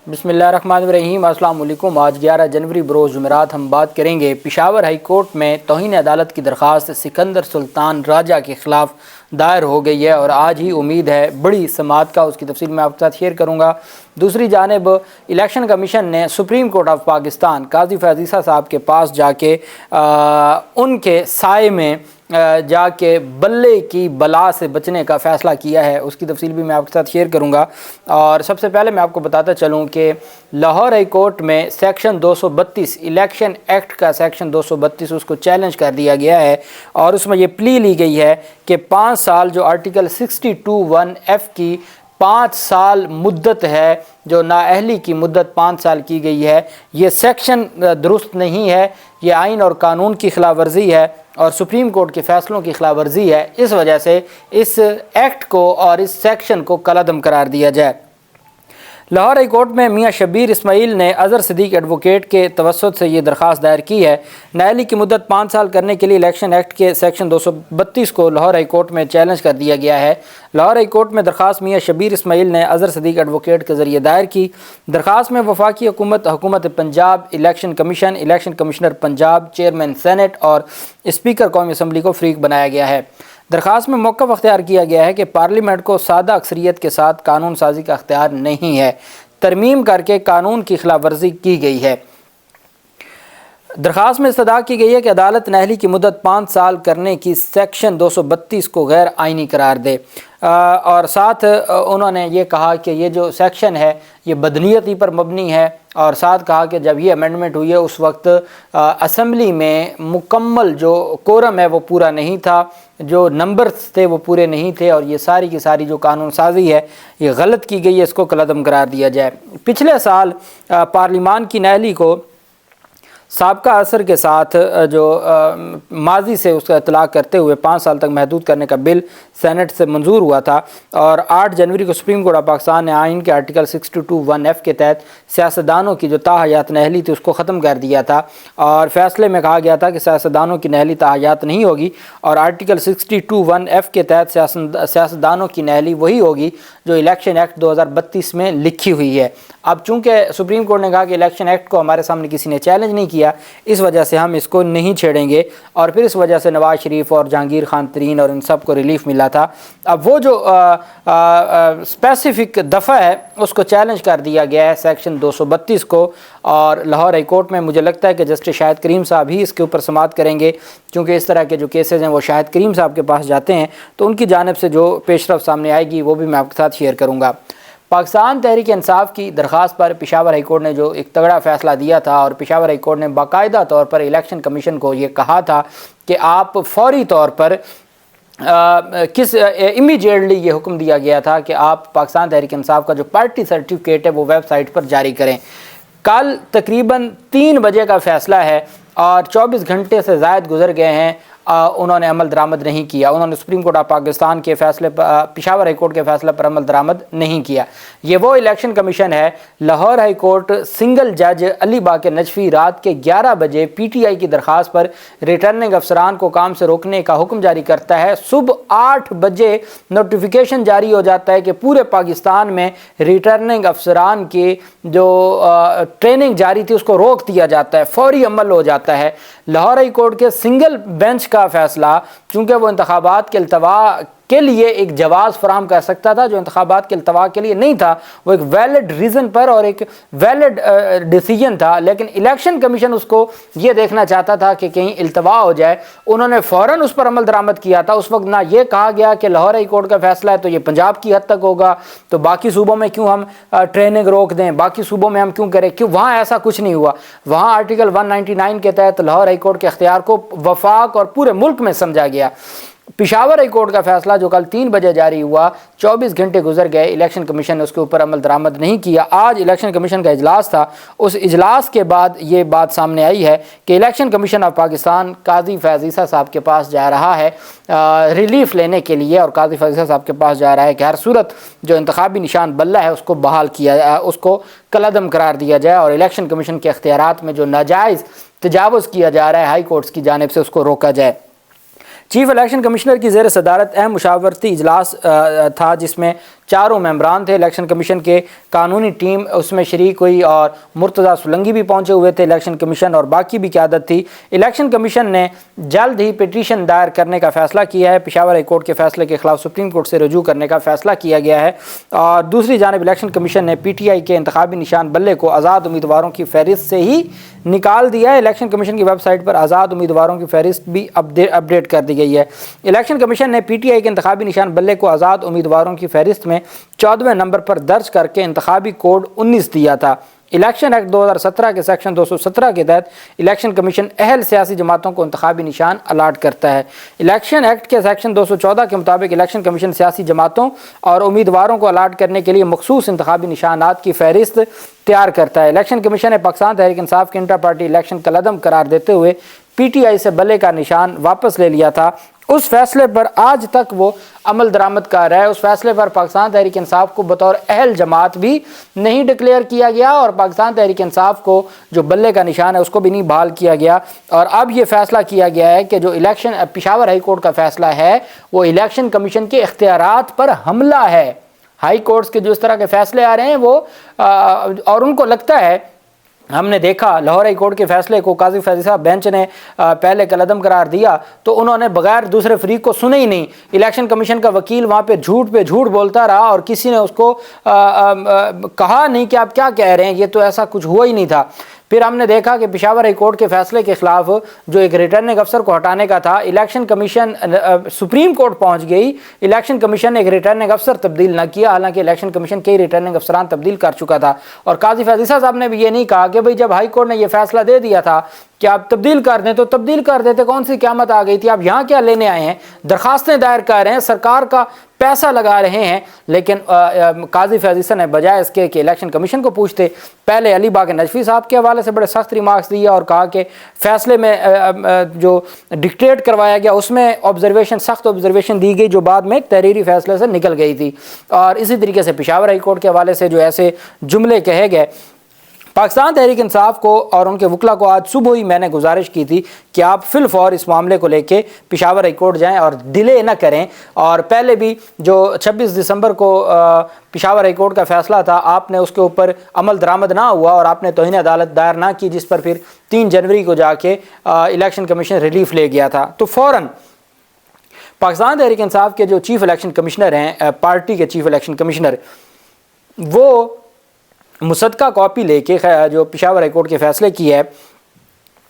بسم اللہ الرحمن الرحیم۔ السلام علیکم۔ آج 11 جنوری بروز جمعرات ہم بات کریں گے پشاور ہائی کورٹ میں توہین عدالت کی درخواست سکندر سلطان راجہ کے خلاف دائر ہو گئی ہے اور آج ہی امید ہے بڑی سماعت کا، اس کی تفصیل میں آپ کے ساتھ شیئر کروں گا۔ دوسری جانب الیکشن کمیشن نے سپریم کورٹ آف پاکستان قاضی فیاض عیسیٰ صاحب کے پاس جا کے ان کے سائے میں جا کے بلے کی بلا سے بچنے کا فیصلہ کیا ہے، اس کی تفصیل بھی میں آپ کے ساتھ شیئر کروں گا۔ اور سب سے پہلے میں آپ کو بتاتا چلوں کہ لاہور ہائی کورٹ میں سیکشن 232 الیکشن ایکٹ کا سیکشن 232 اس کو چیلنج کر دیا گیا ہے اور اس میں یہ پلی لی گئی ہے کہ 5 سال جو آرٹیکل 62(1)(f) کی 5 سال مدت ہے، جو نااہلی کی مدت 5 سال کی گئی ہے، یہ سیکشن درست نہیں ہے، یہ آئین اور قانون کی خلاف ورزی ہے اور سپریم کورٹ کے فیصلوں کی خلاف ورزی ہے۔ اس وجہ سے اس ایکٹ کو اور اس سیکشن کو کالعدم قرار دیا جائے۔ لاہور ہائی کورٹ میں میاں شبیر اسماعیل نے اظہر صدیق ایڈوکیٹ کے توسط سے یہ درخواست دائر کی ہے۔ نااہلی کی مدت 5 سال کرنے کے لیے الیکشن ایکٹ کے سیکشن 232 کو لاہور ہائی کورٹ میں چیلنج کر دیا گیا ہے۔ لاہور ہائی کورٹ میں درخواست میاں شبیر اسماعیل نے اظہر صدیق ایڈوکیٹ کے ذریعے دائر کی۔ درخواست میں وفاقی حکومت Punjab, election commission, election commissioner Punjab, chairman senate اور اسپیکر قومی اسمبلی کو فریق بنایا گیا ہے۔ درخواست میں موقف اختیار کیا گیا ہے کہ پارلیمنٹ کو سادہ اکثریت کے ساتھ قانون سازی کا اختیار نہیں ہے، ترمیم کر کے قانون کی خلاف ورزی کی گئی ہے۔ درخواست میں استدعا کی گئی ہے کہ عدالت نااہلی کی مدت 5 سال کرنے کی سیکشن 232 کو غیر آئینی قرار دے اور ساتھ انہوں نے یہ کہا کہ یہ جو سیکشن ہے یہ بدنیتی پر مبنی ہے اور ساتھ کہا کہ جب یہ امینڈمنٹ ہوئی ہے اس وقت اسمبلی میں مکمل جو کورم ہے وہ پورا نہیں تھا، جو نمبرز تھے وہ پورے نہیں تھے اور یہ ساری کی ساری جو قانون سازی ہے یہ غلط کی گئی ہے، اس کو کالعدم قرار دیا جائے۔ پچھلے سال پارلیمان کی نااہلی کو سابقہ اثر کے ساتھ جو ماضی سے اس کا اطلاق کرتے ہوئے 5 سال تک محدود کرنے کا بل سینٹ سے منظور ہوا تھا اور 8 جنوری کو سپریم کورٹ آف پاکستان نے آئین کے آرٹیکل 62(1)(f) کے تحت سیاستدانوں کی جو تاحیات نااہلی تھی اس کو ختم کر دیا تھا اور فیصلے میں کہا گیا تھا کہ سیاستدانوں کی نااہلی تاحیات نہیں ہوگی اور آرٹیکل 62(1)(f) کے تحت سیاستدانوں کی نااہلی وہی ہوگی جو الیکشن ایکٹ 2032 میں لکھی ہوئی ہے۔ اب چونکہ سپریم کورٹ نے کہا کہ الیکشن ایکٹ کو ہمارے سامنے کسی نے چیلنج نہیں کیا، اس وجہ سے ہم اس کو نہیں چھیڑیں گے اور پھر اس وجہ سے نواز شریف اور جہانگیر خان ترین اور ان سب کو ریلیف ملا تھا۔ اب وہ جو اسپیسیفک دفعہ ہے اس کو چیلنج کر دیا گیا ہے سیکشن 232 کو اور لاہور ہائی کورٹ میں مجھے لگتا ہے کہ جسٹس شاہد کریم صاحب ہی اس کے اوپر سماعت کریں گے، کیونکہ اس طرح کے جو کیسز ہیں وہ شاہد کریم صاحب کے پاس جاتے ہیں تو ان کی جانب سے جو پیش رفت سامنے آئے گی وہ بھی میں آپ کے ساتھ شیئر کروں گا۔ پاکستان تحریک انصاف کی درخواست پر پشاور ہائی کورٹ نے جو ایک تگڑا فیصلہ دیا تھا اور پشاور ہائی کورٹ نے باقاعدہ طور پر الیکشن کمیشن کو یہ کہا تھا کہ آپ فوری طور پر امیجیٹلی یہ حکم دیا گیا تھا کہ آپ پاکستان تحریک انصاف کا جو پارٹی سرٹیفکیٹ ہے وہ ویب سائٹ پر جاری کریں۔ کل تقریباً 3 بجے کا فیصلہ ہے اور 24 گھنٹے سے زائد گزر گئے ہیں، انہوں نے عمل درآمد نہیں کیا، انہوں نے سپریم کورٹ آف پاکستان کے فیصلے پر پشاور ہائی کورٹ کے فیصلے پر عمل درآمد نہیں کیا۔ یہ وہ الیکشن کمیشن ہے، لاہور ہائی کورٹ سنگل جج علی باقر نجفی رات کے 11 بجے پی ٹی آئی کی درخواست پر ریٹرننگ افسران کو کام سے روکنے کا حکم جاری کرتا ہے۔ صبح 8 بجے نوٹیفیکیشن جاری ہو جاتا ہے کہ پورے پاکستان میں ریٹرننگ افسران کی جو ٹریننگ جاری تھی اس کو روک دیا جاتا ہے، فوری عمل ہو جاتا ہے۔ لاہور ہائی کورٹ کے سنگل بینچ کا فیصلہ، چونکہ وہ انتخابات کے التوا کے لیے ایک جواز فراہم کر سکتا تھا جو انتخابات کے التوا کے لیے نہیں تھا، وہ ایک ویلڈ ریزن پر اور ایک ویلڈ ڈیسیجن تھا، لیکن الیکشن کمیشن اس کو یہ دیکھنا چاہتا تھا کہ کہیں التوا ہو جائے، انہوں نے فوراً اس پر عمل درآمد کیا تھا۔ اس وقت نہ یہ کہا گیا کہ لاہور ہائی کورٹ کا فیصلہ ہے تو یہ پنجاب کی حد تک ہوگا تو باقی صوبوں میں کیوں ہم ٹریننگ روک دیں، باقی صوبوں میں ہم کیوں کریں، کیوں وہاں ایسا کچھ نہیں ہوا۔ وہاں آرٹیکل 199 کے تحت لاہور ہائی کورٹ کے اختیار کو وفاق اور پورے ملک میں سمجھا گیا۔ پشاور ہائی کورٹ کا فیصلہ جو کل 3 بجے جاری ہوا، 24 گھنٹے گزر گئے، الیکشن کمیشن نے اس کے اوپر عمل درآمد نہیں کیا۔ آج الیکشن کمیشن کا اجلاس تھا، اس اجلاس کے بعد یہ بات سامنے آئی ہے کہ الیکشن کمیشن آف پاکستان قاضی فیاض عیسیٰ صاحب کے پاس جا رہا ہے ریلیف لینے کے لیے اور قاضی فیاض عیسیٰ صاحب کے پاس جا رہا ہے کہ ہر صورت جو انتخابی نشان بلہ ہے اس کو بحال کیا جائے، اس کو کالعدم قرار دیا جائے اور الیکشن کمیشن کے اختیارات میں جو ناجائز تجاوز کیا جا رہا ہے ہائی کورٹس کی جانب سے اس کو روکا جائے۔ چیف الیکشن کمشنر کی زیر صدارت اہم مشاورتی اجلاس تھا جس میں 4 ممبران تھے الیکشن کمیشن کے، قانونی ٹیم اس میں شریک ہوئی اور مرتضیٰ سولنگی بھی پہنچے ہوئے تھے الیکشن کمیشن، اور باقی بھی قیادت تھی۔ الیکشن کمیشن نے جلد ہی پٹیشن دائر کرنے کا فیصلہ کیا ہے، پشاور ہائی کورٹ کے فیصلے کے خلاف سپریم کورٹ سے رجوع کرنے کا فیصلہ کیا گیا ہے۔ اور دوسری جانب الیکشن کمیشن نے پی ٹی آئی کے انتخابی نشان بلے کو آزاد امیدواروں کی فہرست سے ہی نکال دیا ہے۔ الیکشن کمیشن کی ویب سائٹ پر آزاد امیدواروں کی فہرست بھی اپڈیٹ کر دی گئی ہے۔ الیکشن کمیشن نے پی ٹی آئی کے انتخابی نشان بلے کو آزاد امیدواروں کی فہرست میں 14ویں نمبر پر درج کر کے انتخابی کوڈ 19 دیا تھا۔ الیکشن ایکٹ 2017 کے سیکشن 217 کے تحت الیکشن کمیشن اہل سیاسی جماعتوں کو انتخابی نشان الاٹ کرتا ہے۔ الیکشن ایکٹ کے سیکشن 214 کے مطابق الیکشن کمیشن سیاسی جماعتوں اور امیدواروں کو الاٹ کرنے کے لیے مخصوص انتخابی نشانات کی فہرست تیار کرتا ہے۔ الیکشن کمیشن نے پاکستان تحریک انصاف کے انٹرا پارٹی الیکشن کالعدم قرار دیتے ہوئے پی ٹی آئی سے بلے کا نشان واپس لے لیا تھا۔ اس فیصلے پر آج تک وہ عمل درآمد کر رہا ہے۔ اس فیصلے پر پاکستان تحریک انصاف کو بطور اہل جماعت بھی نہیں ڈکلیئر کیا گیا، اور پاکستان تحریک انصاف کو جو بلے کا نشان ہے اس کو بھی نہیں بحال کیا گیا۔ اور اب یہ فیصلہ کیا گیا ہے کہ جو الیکشن پشاور ہائی کورٹ کا فیصلہ ہے وہ الیکشن کمیشن کے اختیارات پر حملہ ہے۔ ہائی کورٹس کے جو اس طرح کے فیصلے آ رہے ہیں وہ اور ان کو لگتا ہے، ہم نے دیکھا لاہور ہائی کورٹ کے فیصلے کو قاضی فیضی صاحب بینچ نے پہلے کالعدم قرار دیا تو انہوں نے بغیر دوسرے فریق کو سنے ہی نہیں۔ الیکشن کمیشن کا وکیل وہاں پہ جھوٹ بولتا رہا اور کسی نے اس کو کہا نہیں کہ آپ کیا کہہ رہے ہیں، یہ تو ایسا کچھ ہوا ہی نہیں تھا۔ پھر ہم نے دیکھا کہ پشاور ہائی کورٹ کے فیصلے کے خلاف جو ایک ریٹرننگ افسر کو ہٹانے کا تھا، الیکشن کمیشن سپریم کورٹ پہنچ گئی، الیکشن کمیشن نے ایک ریٹرننگ افسر تبدیل نہ کیا، حالانکہ الیکشن کمیشن کئی ریٹرننگ افسران تبدیل کر چکا تھا۔ اور قاضی فیضی صاحب نے بھی یہ نہیں کہا کہ بھئی جب ہائی کورٹ نے یہ فیصلہ دے دیا تھا کہ آپ تبدیل کر دیں تو تبدیل کر دیتے، کون سی قیامت آ گئی تھی، آپ یہاں کیا لینے آئے ہیں، درخواستیں دائر کر رہے ہیں، سرکار کا پیسہ لگا رہے ہیں۔ لیکن قاضی فیضی صاحب نے بجائے اس کے کہ الیکشن کمیشن کو پوچھتے، پہلے علی باغ نجفی صاحب کے حوالے سے بڑے سخت ریمارکس دیے اور کہا کہ فیصلے میں جو ڈکٹیٹ کروایا گیا اس میں سخت آبزرویشن دی گئی جو بعد میں ایک تحریری فیصلے سے نکل گئی تھی۔ اور اسی طریقے سے پشاور ہائی کورٹ کے حوالے سے جو ایسے جملے کہے گئے، پاکستان تحریک انصاف کو اور ان کے وکلا کو آج صبح ہی میں نے گزارش کی تھی کہ آپ فی الفور اس معاملے کو لے کے پشاور ہائی کورٹ جائیں اور ڈیلے نہ کریں۔ اور پہلے بھی جو 26 دسمبر کو پشاور ہائی کورٹ کا فیصلہ تھا، آپ نے اس کے اوپر عمل درآمد نہ ہوا اور آپ نے توہین عدالت دائر نہ کی، جس پر پھر 3 جنوری کو جا کے الیکشن کمیشن ریلیف لے گیا تھا۔ تو فوراً پاکستان تحریک انصاف کے جو چیف الیکشن کمشنر ہیں، پارٹی کے چیف الیکشن کمشنر، وہ مصدقہ کاپی لے کے جو پشاور ہائی کورٹ کے فیصلے کی ہے،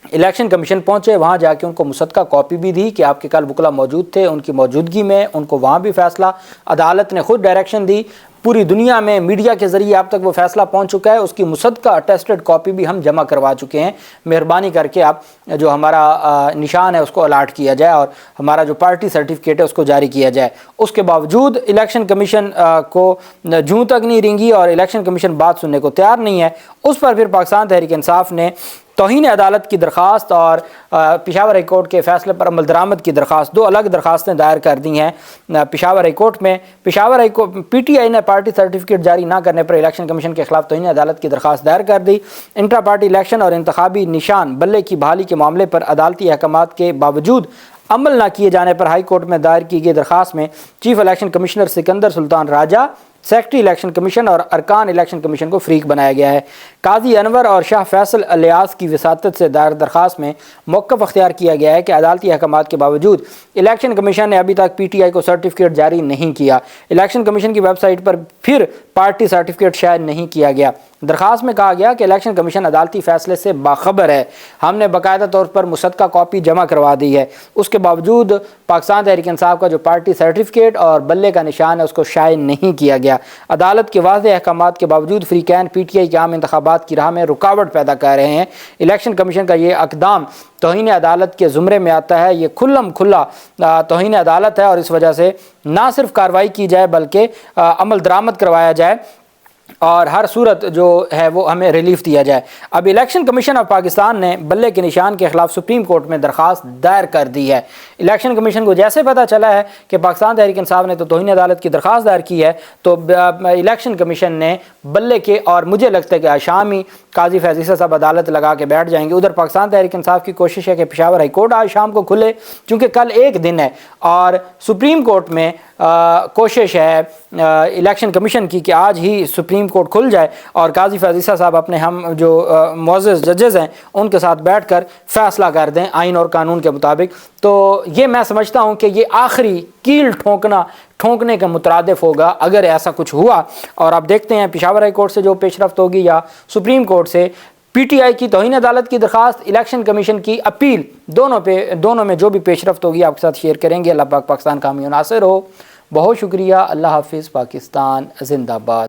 الیکشن کمیشن پہنچے، وہاں جا کے ان کو مصدقہ کاپی بھی دی کہ آپ کے کل وکلا موجود تھے، ان کی موجودگی میں ان کو وہاں بھی فیصلہ عدالت نے خود ڈائریکشن دی، پوری دنیا میں میڈیا کے ذریعے اب تک وہ فیصلہ پہنچ چکا ہے، اس کی مصدقہ اٹیسٹڈ کاپی بھی ہم جمع کروا چکے ہیں، مہربانی کر کے آپ جو ہمارا نشان ہے اس کو الاٹ کیا جائے اور ہمارا جو پارٹی سرٹیفکیٹ ہے اس کو جاری کیا جائے۔ اس کے باوجود الیکشن کمیشن کو جوں تک نہیں رنگی اور الیکشن کمیشن بات سننے کو تیار نہیں ہے۔ اس پر پھر پاکستان تحریک انصاف نے توہین عدالت کی درخواست اور پشاور ہائی کورٹ کے فیصلے پر عمل درآمد کی درخواست، 2 الگ درخواستیں دائر کر دی ہیں پشاور ہائی کورٹ میں۔ Peshawar high court P T I نے پارٹی سرٹیفکیٹ جاری نہ کرنے پر الیکشن کمیشن کے خلاف توہین عدالت کی درخواست دائر کر دی۔ انٹرا پارٹی الیکشن اور انتخابی نشان بلے کی بحالی کے معاملے پر عدالتی احکامات کے باوجود عمل نہ کیے جانے پر ہائی کورٹ میں دائر کی گئی درخواست میں چیف الیکشن کمشنر سکندر سلطان راجہ، سیکرٹری الیکشن کمیشن اور ارکان الیکشن کمیشن کو فریق بنایا گیا ہے۔ قاضی انور اور شاہ فیصل الیاس کی وساطت سے دائر درخواست میں موقف اختیار کیا گیا ہے کہ عدالتی احکامات کے باوجود الیکشن کمیشن نے ابھی تک پی ٹی آئی کو سرٹیفکیٹ جاری نہیں کیا۔ الیکشن کمیشن کی ویب سائٹ پر پھر پارٹی سرٹیفکیٹ شائع نہیں کیا گیا۔ درخواست میں کہا گیا کہ الیکشن کمیشن عدالتی فیصلے سے باخبر ہے، ہم نے باقاعدہ طور پر مصدقہ کاپی جمع کروا دی ہے، اس کے باوجود پاکستان تحریک انصاف کا جو پارٹی سرٹیفکیٹ اور بلے کا نشان ہے اس کو شائع نہیں کیا گیا۔ عدالت کے واضح احکامات کے باوجود فریقین پی ٹی آئی کے عام انتخابات کی راہ میں رکاوٹ پیدا کر رہے ہیں۔ الیکشن کمیشن کا یہ اقدام توہین عدالت کے زمرے میں آتا ہے، یہ کھلا توہین عدالت ہے اور اس وجہ سے نہ صرف کارروائی کی جائے بلکہ عمل درآمد کروایا جائے۔ اور ہر صورت جو ہے وہ ہمیں ریلیف دیا جائے۔ اب الیکشن کمیشن آف پاکستان نے بلے کے نشان کے خلاف سپریم کورٹ میں درخواست دائر کر دی ہے۔ الیکشن کمیشن کو جیسے پتہ چلا ہے کہ پاکستان تحریک انصاف نے تو توہین عدالت کی درخواست دائر کی ہے، تو الیکشن کمیشن نے بلے کے، اور مجھے لگتا ہے کہ شام ہی قاضی فیض عیسیٰ صاحب عدالت لگا کے بیٹھ جائیں گے۔ ادھر پاکستان تحریک انصاف کی کوشش ہے کہ پشاور ہائی کورٹ آج شام کو کھلے، چونکہ کل ایک دن ہے، اور سپریم کورٹ میں کوشش ہے الیکشن کمیشن کی کہ آج ہی سپریم کورٹ کھل جائے اور قاضی فیض عیسیٰ صاحب اپنے ہم جو معزز ججز ہیں ان کے ساتھ بیٹھ کر فیصلہ کر دیں آئین اور قانون کے مطابق۔ تو یہ میں سمجھتا ہوں کہ یہ آخری کیل ٹھونکنے کے مترادف ہوگا اگر ایسا کچھ ہوا، اور آپ دیکھتے ہیں پشاور ہائی کورٹ سے جو پیش رفت ہوگی یا سپریم کورٹ سے پی ٹی آئی کی توہین عدالت کی درخواست، الیکشن کمیشن کی اپیل، دونوں میں جو بھی پیش رفت ہوگی آپ کے ساتھ شیئر کریں گے۔ اللہ پاک پاکستان کا حامی و ناصر ہو۔ بہت شکریہ۔ اللہ حافظ۔ پاکستان زندہ باد۔